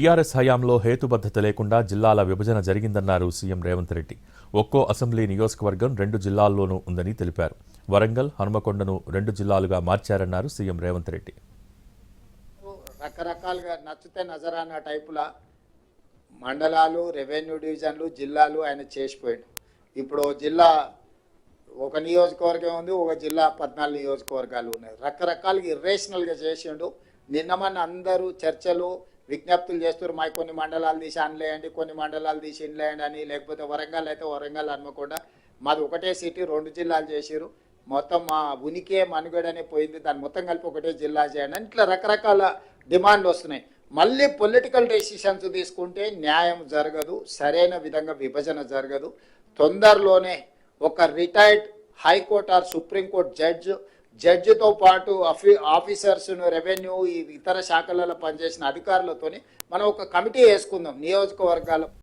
TRS హయాంలో హేతుబద్ధత లేకుండా జిల్లాల విభజన జరిగిందన్నారు సీఎం రేవంత్ రెడ్డి. ఒక్కో అసెంబ్లీ నియోజకవర్గం 2 జిల్లాల్లోనూ ఉందని తెలిపారు. వరంగల్, హనుమకొండను 2 జిల్లాలుగా మార్చారన్నారు సీఎం రేవంత్ రెడ్డి. రకరకాలుగా నచ్చితే నజరానా టైపుల మండలాలు, రెవెన్యూ డివిజన్లు, జిల్లాలు ఆయన చేసిపోయాడు. ఇప్పుడు జిల్లా ఒక నియోజకవర్గం ఉంది, ఒక జిల్లా 14 నియోజకవర్గాలు ఉన్నాయి. రకరకాలుగా ఇర్రేషనల్గా చేసిండు. నిన్నమన్న అందరూ చర్చలు విజ్ఞప్తులు చేస్తారు. మా కొన్ని మండలాలు తీసి అనలేయండి, కొన్ని మండలాలు తీసి ఇన్లేయండి అని. లేకపోతే వరంగల్ అయితే వరంగల్, హన్మకొండ మాది ఒకటే సిటీ 2 జిల్లాలు చేసిరు. మొత్తం మా ఉనికే మనుగడనే పోయింది, దాన్ని మొత్తం కలిపి ఒకటే జిల్లా చేయండి అని ఇట్లా రకరకాల డిమాండ్లు వస్తున్నాయి. మళ్ళీ పొలిటికల్ డెసిషన్స్ తీసుకుంటే న్యాయం జరగదు, సరైన విధంగా విభజన జరగదు. తొందరలోనే ఒక రిటైర్డ్ హైకోర్టు ఆర్ సుప్రీంకోర్టు జడ్జితో పాటు ఆఫీసర్స్ను, రెవెన్యూ, ఇతర శాఖలలో పనిచేసిన అధికారులతోని మనం ఒక కమిటీ వేసుకుందాం నియోజకవర్గాల